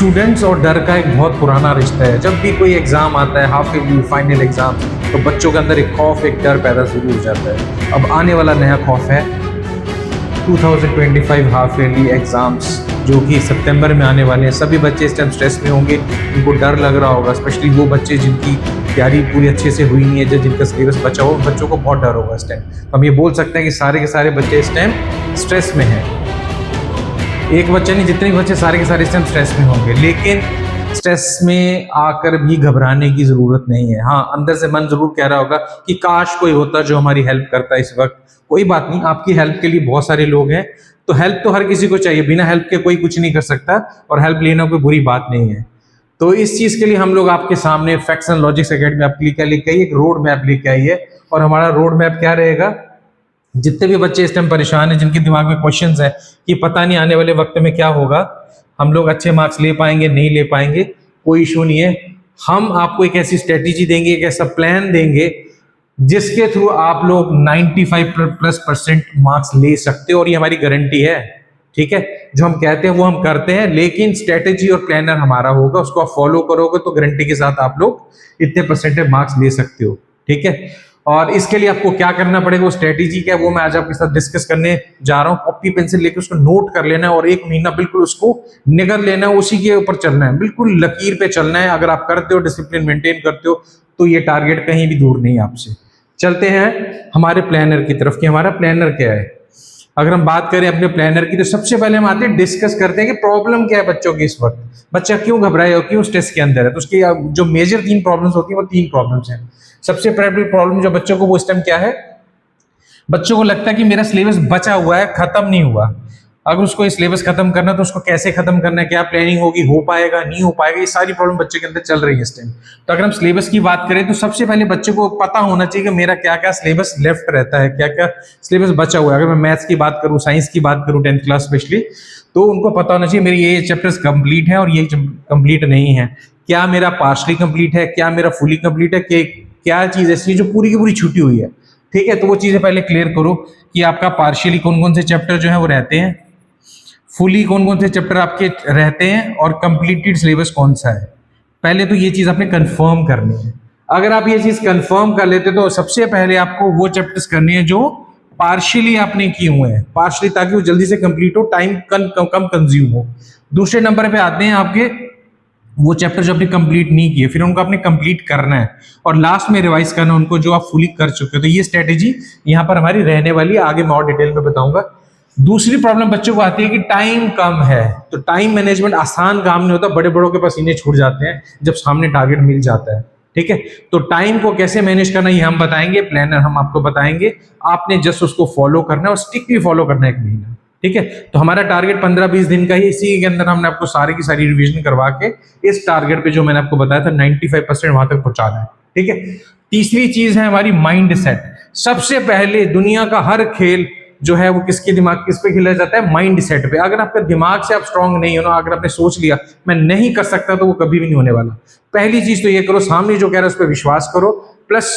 Students और डर का एक बहुत पुराना रिश्ता है। जब भी कोई एग्ज़ाम आता है, हाफ ईयरली, फाइनल एग्ज़ाम, तो बच्चों के अंदर एक खौफ, एक डर पैदा शुरू हो जाता है। अब आने वाला नया खौफ है 2025 हाफ ईयरली एग्ज़ाम्स, जो कि सितंबर में आने वाले हैं। सभी बच्चे इस टाइम स्ट्रेस में होंगे, उनको डर लग रहा होगा, स्पेशली वो बच्चे जिनकी तैयारी पूरी अच्छे से हुई नहीं है, जिनका सिलेबस बचा हो, बच्चों को बहुत डर होगा इस टाइम। तो हम ये बोल सकते हैं कि सारे के सारे बच्चे इस टाइम स्ट्रेस में हैं। एक बच्चा नहीं, जितने बच्चे सारे के सारे इस टाइम स्ट्रेस में होंगे। लेकिन स्ट्रेस में आकर भी घबराने की ज़रूरत नहीं है। हाँ, अंदर से मन ज़रूर कह रहा होगा कि काश कोई होता जो हमारी हेल्प करता इस वक्त। कोई बात नहीं, आपकी हेल्प के लिए बहुत सारे लोग हैं। तो हेल्प तो हर किसी को चाहिए, बिना हेल्प के कोई कुछ नहीं कर सकता, और हेल्प लेना कोई बुरी बात नहीं है। तो इस चीज़ के लिए हम लोग आपके सामने फैक्ट्स एंड लॉजिक्स एकेडमी आपके लिए क्या लेके आई, एक रोड मैप लेके आई है। और हमारा रोड मैप क्या रहेगा, जितने भी बच्चे इस टाइम परेशान हैं, जिनके दिमाग में क्वेश्चंस हैं कि पता नहीं आने वाले वक्त में क्या होगा, हम लोग अच्छे मार्क्स ले पाएंगे नहीं ले पाएंगे, कोई इशू नहीं है। हम आपको एक ऐसी स्ट्रेटेजी देंगे, एक ऐसा प्लान देंगे जिसके थ्रू आप लोग 95+ मार्क्स ले सकते हो, और ये हमारी गारंटी है। ठीक है, जो हम कहते हैं वो हम करते हैं, लेकिन स्ट्रेटेजी और प्लानर हमारा होगा, उसको आप फॉलो करोगे तो गारंटी के साथ आप लोग इतने परसेंटेज मार्क्स ले सकते हो। ठीक है, और इसके लिए आपको क्या करना पड़ेगा, वो स्ट्रेटेजी क्या है, वो मैं आज आपके साथ डिस्कस करने जा रहा हूँ। कॉपी पेंसिल लेके उसको नोट कर लेना है, और 1 महीना बिल्कुल उसको निगल लेना है, उसी के ऊपर चलना है, बिल्कुल लकीर पे चलना है। अगर आप करते हो, डिसिप्लिन मेंटेन करते हो, तो ये टारगेट कहीं भी दूर नहीं है आपसे। चलते हैं हमारे प्लानर की तरफ कि हमारा प्लानर क्या है। अगर हम बात करें अपने प्लानर की, तो सबसे पहले हम आते हैं, डिस्कस करते हैं कि प्रॉब्लम क्या है बच्चों की इस वक्त, बच्चा क्यों घबराए और क्यों स्ट्रेस के अंदर है। तो उसकी जो मेजर 3 प्रॉब्लम्स होती है, वो 3 प्रॉब्लम्स हैं। सबसे पहली प्रॉब्लम जो बच्चों को, वो इस टाइम क्या है, बच्चों को लगता है कि मेरा सिलेबस बचा हुआ है, खत्म नहीं हुआ। अगर उसको सिलेबस खत्म करना है तो उसको कैसे खत्म करना है, क्या प्लानिंग होगी, हो पाएगा नहीं हो पाएगा, ये सारी प्रॉब्लम बच्चे के अंदर चल रही है इस टाइम। तो अगर हम सिलेबस की बात करें, तो सबसे पहले बच्चे को पता होना चाहिए कि मेरा क्या क्या सिलेबस लेफ्ट रहता है, क्या क्या सिलेबस बचा हुआ है। अगर मैं मैथ्स की बात करूँ, साइंस की बात करूँ, 10th क्लास स्पेशली, तो उनको पता होना चाहिए मेरी ये चैप्टर्स कंप्लीट है और ये कंप्लीट नहीं है, क्या मेरा पार्शली कंप्लीट है, क्या मेरा फुली कंप्लीट है, क्या चीज़ ऐसी जो पूरी की पूरी छूटी हुई है। ठीक है, तो वो चीज़ें पहले क्लियर करो कि आपका पार्शियली कौन कौन से चैप्टर जो है वो रहते हैं, फुली कौन कौन से चैप्टर आपके रहते हैं, और कंप्लीटेड सिलेबस कौन सा है। पहले तो ये चीज़ आपने कंफर्म करनी है। अगर आप ये चीज़ कंफर्म कर लेते तो सबसे पहले आपको वो चैप्टर्स करने हैं जो पार्शियली आपने किए हुए हैं, पार्शियली, ताकि वो जल्दी से कंप्लीट हो, टाइम कम कंज्यूम हो। दूसरे नंबर पे आते हैं आपके वो चैप्टर जो आपने कंप्लीट नहीं किए, फिर उनको आपने कंप्लीट करना है, और लास्ट में रिवाइज करना है उनको जो आप फुली कर चुके हो। तो ये स्ट्रेटेजी यहाँ पर हमारी रहने वाली है, आगे मैं और डिटेल में बताऊंगा। दूसरी प्रॉब्लम बच्चों को आती है कि टाइम कम है। तो टाइम मैनेजमेंट आसान काम नहीं होता, बड़े बड़ों के पसीने छूट जाते हैं जब सामने टारगेट मिल जाता है। ठीक है, तो टाइम को कैसे मैनेज करना ये हम बताएंगे, प्लानर हम आपको बताएंगे, आपने जस्ट उसको फॉलो करना है और स्ट्रिक्टली फॉलो करना है 1 महीना। ठीक है, तो हमारा टारगेट 15-20 दिन का ही, इसी के अंदर हमने आपको सारी की सारी रिवीजन करवा के इस टारगेट पे जो मैंने आपको बताया था 95% वहां तक पहुंचाना है। ठीक है, तीसरी चीज है हमारी माइंड सेट। सबसे पहले दुनिया का हर खेल जो है वो किसके दिमाग, किस पे खेला जाता है, माइंड सेट पे। अगर आपका दिमाग से आप स्ट्रांग नहीं हो ना, अगर आपने सोच लिया मैं नहीं कर सकता, तो वो कभी भी नहीं होने वाला। पहली चीज तो ये करो, सामने जो कह रहा है उस पर विश्वास करो, प्लस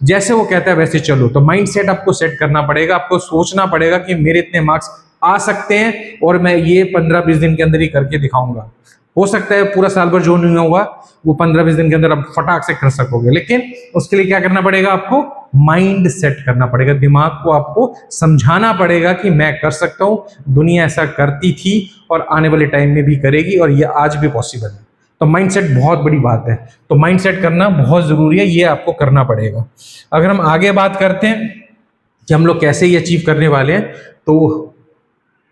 जैसे वो कहता है वैसे चलो। तो माइंड सेट आपको सेट करना पड़ेगा, आपको सोचना पड़ेगा कि मेरे इतने मार्क्स आ सकते हैं और मैं ये 15-20 दिन के अंदर ही करके दिखाऊंगा। हो सकता है पूरा साल भर जो नहीं होगा वो 15-20 दिन के अंदर आप फटाक से कर सकोगे, लेकिन उसके लिए क्या करना पड़ेगा, आपको माइंड सेट करना पड़ेगा, दिमाग को आपको समझाना पड़ेगा कि मैं कर सकता हूं, दुनिया ऐसा करती थी और आने वाले टाइम में भी करेगी, और ये आज भी पॉसिबल है। तो माइंड सेट बहुत बड़ी बात है, तो माइंड सेट करना बहुत जरूरी है, ये आपको करना पड़ेगा। अगर हम आगे बात करते हैं कि हम लोग कैसे ये अचीव करने वाले हैं, तो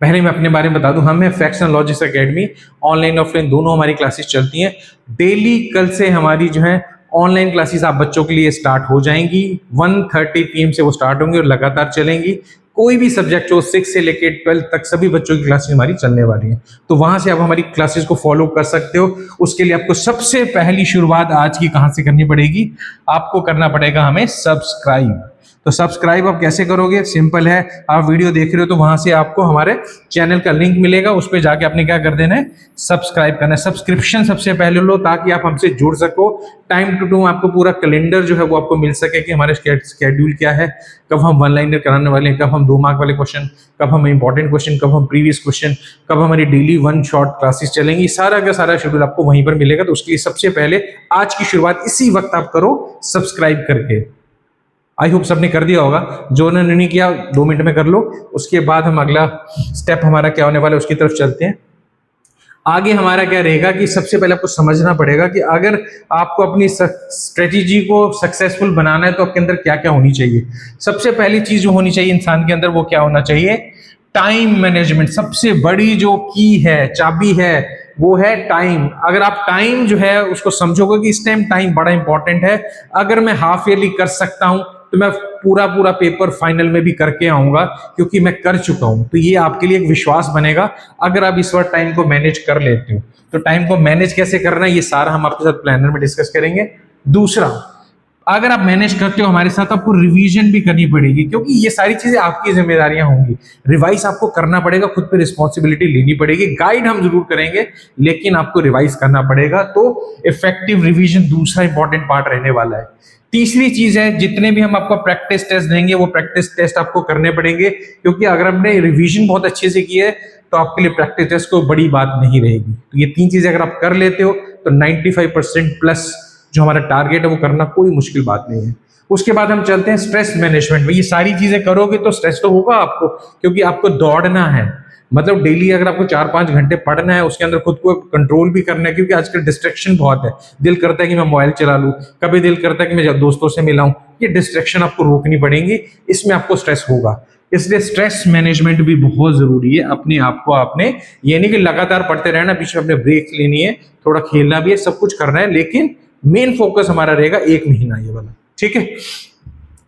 पहले मैं अपने बारे में बता दूं, हम हैं facts and logics academy. Online offline दोनों हमारी क्लासेस चलती हैं डेली। कल से हमारी जो है ऑनलाइन क्लासेस आप बच्चों के लिए स्टार्ट हो जाएंगी, 1:30 PM से वो स्टार्ट होंगी और लगातार चलेंगी। कोई भी सब्जेक्ट हो, 6 से लेकर 12 तक सभी बच्चों की क्लासेस हमारी चलने वाली हैं। तो वहां से आप हमारी क्लासेस को फॉलो कर सकते हो। उसके लिए आपको सबसे पहली शुरुआत आज की कहां से करनी पड़ेगी, आपको करना पड़ेगा हमें सब्सक्राइब। तो सब्सक्राइब आप कैसे करोगे? सिंपल है, आप वीडियो देख रहे हो तो वहां से आपको हमारे चैनल का लिंक मिलेगा, उस पर जाके आपने क्या कर देना है, सब्सक्राइब करना है। सब्सक्रिप्शन सबसे पहले लो ताकि आप हमसे जुड़ सको। टाइम टू टाइम आपको पूरा कैलेंडर जो है वो आपको मिल सके कि हमारे स्केड्यूल क्या है, कब हम वन लाइनर कराने वाले हैं, कब हम 2 मार्क वाले क्वेश्चन, कब हम इंपॉर्टेंट क्वेश्चन, कब हम प्रीवियस क्वेश्चन, कब हमारी डेली 1 शॉर्ट क्लासेस चलेंगी। सारा का सारा शेड्यूल आपको वहीं पर मिलेगा। तो उसके लिए सबसे पहले आज की शुरुआत इसी वक्त आप करो सब्सक्राइब करके। आई होप सबने कर दिया होगा, जो उन्होंने नहीं किया 2 मिनट में कर लो। उसके बाद हम अगला स्टेप हमारा क्या होने वाला है उसकी तरफ चलते हैं। आगे हमारा क्या रहेगा कि सबसे पहले आपको समझना पड़ेगा कि अगर आपको अपनी स्ट्रेटेजी को सक्सेसफुल बनाना है तो आपके अंदर क्या क्या होनी चाहिए। सबसे पहली चीज जो होनी चाहिए इंसान के अंदर वो क्या होना चाहिए, टाइम मैनेजमेंट। सबसे बड़ी जो की है, चाबी है, वो है टाइम। अगर आप टाइम जो है उसको समझोगे कि इस टाइम टाइम बड़ा इंपॉर्टेंट है, अगर मैं हाफ ईयरली कर सकता हूं तो मैं पूरा पूरा पेपर फाइनल में भी करके आऊंगा क्योंकि मैं कर चुका हूं। तो ये आपके लिए एक विश्वास बनेगा अगर आप इस बार टाइम को मैनेज कर लेते हो। तो टाइम को मैनेज कैसे करना है ये सारा हम आपके साथ प्लानर में डिस्कस करेंगे। दूसरा, अगर आप मैनेज करते हो हमारे साथ, आपको रिवीजन भी करनी पड़ेगी क्योंकि ये सारी चीजें आपकी जिम्मेदारियां होंगी। रिवाइज आपको करना पड़ेगा, खुद पे रिस्पॉन्सिबिलिटी लेनी पड़ेगी। गाइड हम जरूर करेंगे लेकिन आपको रिवाइज करना पड़ेगा। तो इफेक्टिव रिवीजन दूसरा इंपॉर्टेंट पार्ट रहने वाला है। तीसरी चीज है, जितने भी हम आपको प्रैक्टिस टेस्ट देंगे वो प्रैक्टिस टेस्ट आपको करने पड़ेंगे क्योंकि अगर आपने रिवीजन बहुत अच्छे से की है तो आपके लिए प्रैक्टिस टेस्ट को बड़ी बात नहीं रहेगी। तो ये 3 चीजें अगर आप कर लेते हो तो 95% प्लस जो हमारा टारगेट है वो करना कोई मुश्किल बात नहीं है। उसके बाद हम चलते हैं स्ट्रेस मैनेजमेंट में। ये सारी चीजें करोगे तो स्ट्रेस तो होगा आपको क्योंकि आपको दौड़ना है। मतलब डेली अगर आपको 4-5 घंटे पढ़ना है, उसके अंदर खुद को कंट्रोल भी करना है क्योंकि आजकल डिस्ट्रैक्शन बहुत है। दिल करता है कि मैं मोबाइल चला लूं, कभी दिल करता है कि मैं दोस्तों से मिलाऊं। ये डिस्ट्रैक्शन आपको रोकनी पड़ेंगी, इसमें आपको स्ट्रेस होगा। इसलिए स्ट्रेस मैनेजमेंट भी बहुत जरूरी है। अपने आप को आपने ये नहीं कि लगातार पढ़ते रहना, बीच में अपने ब्रेक लेनी है, थोड़ा खेलना भी है, सब कुछ करना है, लेकिन मेन फोकस हमारा रहेगा 1 महीना ये वाला, ठीक है।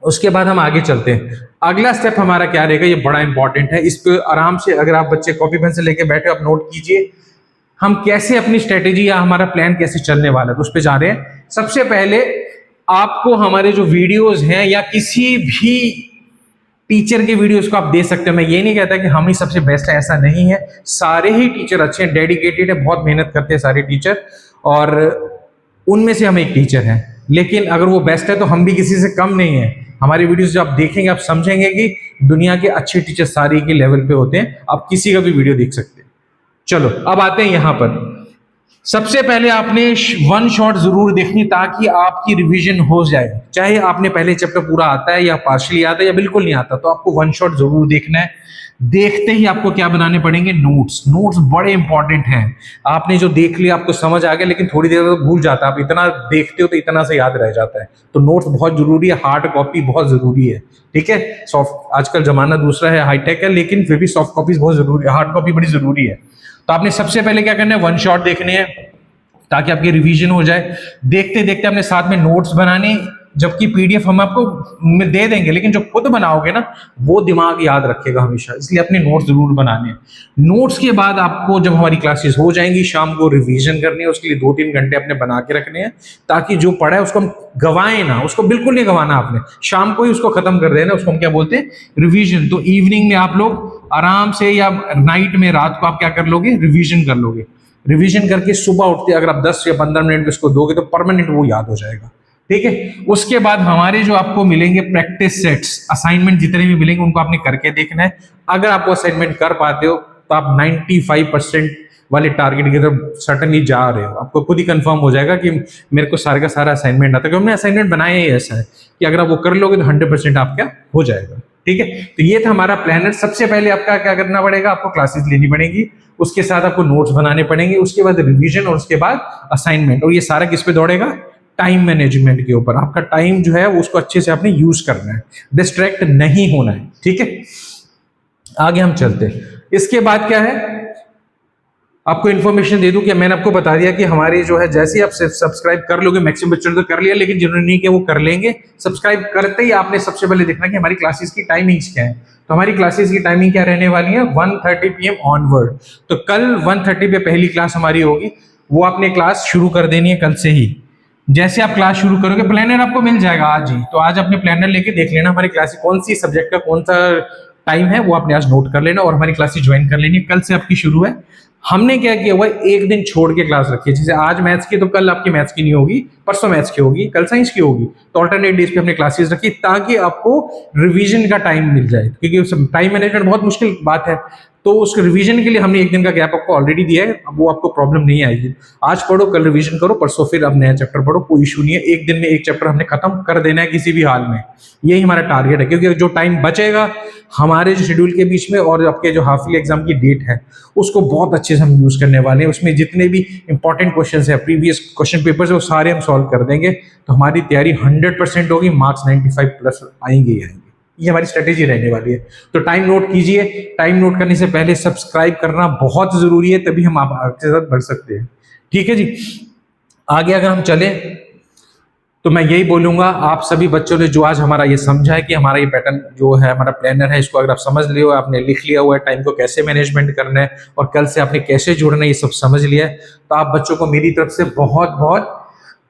उसके बाद हम आगे चलते हैं। अगला स्टेप हमारा क्या रहेगा, ये बड़ा इंपॉर्टेंट है। इस पे आराम से अगर आप बच्चे कॉपी पेंसिल लेके बैठे आप नोट कीजिए, हम कैसे अपनी स्ट्रेटेजी या हमारा प्लान कैसे चलने वाला है तो उस पे जा रहे हैं। सबसे पहले आपको हमारे जो वीडियोस हैं या किसी भी टीचर के वीडियोस को आप दे सकते हो। मैं ये नहीं कहता कि हम ही सबसे बेस्ट है, ऐसा नहीं है। सारे ही टीचर अच्छे हैं, डेडिकेटेड है, बहुत मेहनत करते हैं सारे टीचर, और उनमें से हम एक टीचर हैं। लेकिन अगर वो बेस्ट है तो हम भी किसी से कम नहीं है। हमारी वीडियोस जो आप देखेंगे आप समझेंगे कि दुनिया के अच्छे टीचर सारे के लेवल पे होते हैं, आप किसी का भी वीडियो देख सकते हैं। चलो अब आते हैं यहां पर। सबसे पहले आपने 1 शॉट जरूर देखनी ताकि आपकी रिवीजन हो जाए। चाहे आपने पहले चैप्टर पूरा आता है या पार्शली आता है या बिल्कुल नहीं आता, तो आपको 1 शॉट जरूर देखना है। देखते ही आपको क्या बनाने पड़ेंगे, नोट्स। नोट्स बड़े इंपॉर्टेंट हैं। आपने जो देख लिया आपको समझ आ गया, लेकिन थोड़ी देर तक भूल जाता है। आप इतना देखते हो तो इतना से याद रह जाता है। तो नोट्स बहुत जरूरी है, हार्ड कॉपी बहुत जरूरी है, ठीक है। सॉफ्ट, आजकल जमाना दूसरा है, हाईटेक है, लेकिन फिर भी सॉफ्ट कॉपीज बहुत जरूरी है, हार्ड कॉपी बड़ी जरूरी है। तो आपने सबसे पहले क्या करना है, 1 शॉट देखने हैं ताकि आपकी रिवीजन हो जाए। देखते देखते अपने साथ में नोट्स बनाने, जबकि पीडीएफ हम आपको दे देंगे, लेकिन जो खुद बनाओगे ना वो दिमाग याद रखेगा हमेशा, इसलिए अपने नोट्स जरूर बनाने हैं। नोट्स के बाद आपको जब हमारी क्लासेस हो जाएंगी शाम को रिवीजन करनी है, उसके लिए 2-3 घंटे अपने बना के रखने हैं ताकि जो पढ़ा है उसको हम गवाएं ना, उसको बिल्कुल नहीं गवाना। आपने शाम को ही उसको खत्म कर देना, उसको हम क्या बोलते हैं, रिवीजन। तो इवनिंग में आप लोग आराम से या नाइट में, रात को आप क्या कर लोगे, रिवीजन कर लोगे। रिवीजन करके सुबह उठते अगर आप 10 या 15 मिनट में इसको दोगे तो परमानेंट वो याद हो जाएगा, ठीक है। उसके बाद हमारे जो आपको मिलेंगे प्रैक्टिस सेट्स, असाइनमेंट जितने भी मिलेंगे उनको आपने करके देखना है। अगर आप वो असाइनमेंट कर पाते हो तो आप 95% वाले टारगेट की तरफ सर्टनली जा रहे हो। आपको खुद ही कंफर्म हो जाएगा कि मेरे को सारे का सारा असाइनमेंट आता है, क्योंकि हमने असाइनमेंट बनाया ही ऐसा है कि अगर आप वो कर लोगे तो 100% आपका हो जाएगा, ठीक है। तो ये था हमारा प्लानर। सबसे पहले आपका क्या करना पड़ेगा, आपको क्लासेस लेनी पड़ेगी, उसके साथ आपको नोट्स बनाने पड़ेंगे, उसके बाद रिवीजन और उसके बाद असाइनमेंट। और ये सारा किस पे दौड़ेगा, टाइम मैनेजमेंट के ऊपर। आपका टाइम जो है उसको अच्छे से आपने यूज करना है, डिस्ट्रैक्ट नहीं होना है, ठीक है। आगे हम चलते हैं। इसके बाद क्या है, आपको इन्फॉर्मेशन दे दूं कि मैंने आपको बता दिया कि हमारी जो है, जैसे ही आप सब्सक्राइब कर लोगे, मैक्सिमम बच्चों ने तो कर लिया, लेकिन जिन्होंने नहीं किया वो कर लेंगे। सब्सक्राइब करते ही आपने सबसे पहले देखना कि हमारी क्लासेस की टाइमिंग्स क्या है। तो हमारी क्लासेस की टाइमिंग क्या रहने वाली है, 1:30 PM ऑनवर्ड। तो कल 1:30 पे पहली क्लास हमारी होगी, वो आपने क्लास शुरू कर देनी है कल से ही। जैसे आप क्लास शुरू करोगे प्लानर आपको मिल जाएगा आज ही, तो आज अपने प्लानर लेके देख लेना हमारी क्लास कौन सी सब्जेक्ट का कौन सा टाइम है, वो आपने आज नोट कर लेना और हमारी क्लासेस ज्वाइन कर लेनी। कल से आपकी शुरू है। हमने क्या किया हुआ है, एक दिन छोड़ के क्लास रखी है। जैसे आज मैथ्स की तो कल आपकी मैथ्स की नहीं होगी, परसों मैथ्स की होगी, कल साइंस की होगी, तो ऑल्टरनेट डेज पे हमने क्लासेस रखी ताकि आपको रिवीजन का टाइम मिल जाए, क्योंकि टाइम मैनेजमेंट बहुत मुश्किल बात है। तो उस रिवीजन के लिए हमने एक दिन का गैप आपको ऑलरेडी दिया है, अब वो आपको प्रॉब्लम नहीं आएगी। आज पढ़ो, कल रिवीजन करो, परसों फिर अब नया चैप्टर पढ़ो, कोई इशू नहीं है। एक दिन में एक चैप्टर हमने खत्म कर देना है किसी भी हाल में, यही हमारा टारगेट है। क्योंकि जो टाइम बचेगा हमारे जो शेड्यूल के बीच में और आपके जो हाफ ईयरली एग्जाम की डेट है उसको बहुत अच्छे से हम यूज करने वाले हैं। उसमें जितने भी इंपॉर्टेंट क्वेश्चन है, प्रीवियस क्वेश्चन पेपर है, वो सारे हम सॉल्व कर देंगे। तो हमारी तैयारी 100% होगी, मार्क्स 95 प्लस आएंगे ही आएंगे। ये हमारी स्ट्रेटेजी रहने वाली है। तो टाइम नोट कीजिए। टाइम नोट करने से पहले सब्सक्राइब करना बहुत जरूरी है, तभी हम आपके साथ बढ़ सकते हैं। ठीक है जी। आगे अगर हम चले तो मैं यही बोलूंगा, आप सभी बच्चों ने जो आज हमारा ये समझा है कि हमारा ये पैटर्न जो है, हमारा प्लानर है, इसको अगर आप समझ लियो, आपने लिख लिया हुआ है टाइम को कैसे मैनेजमेंट करना है और कल से आपने कैसे जुड़ना है, ये सब समझ लिया है, तो आप बच्चों को मेरी तरफ से बहुत बहुत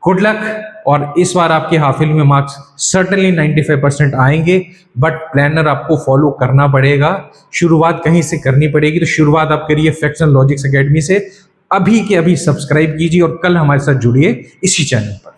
गुड लक। और इस बार आपके हाफ ईयरली में मार्क्स सर्टेनली 95% आएंगे, बट प्लानर आपको फॉलो करना पड़ेगा। शुरुआत कहीं से करनी पड़ेगी, तो शुरुआत आप करिए फैक्ट्स एंड लॉजिक्स एकेडमी से। अभी के अभी सब्सक्राइब कीजिए और कल हमारे साथ जुड़िए इसी चैनल पर।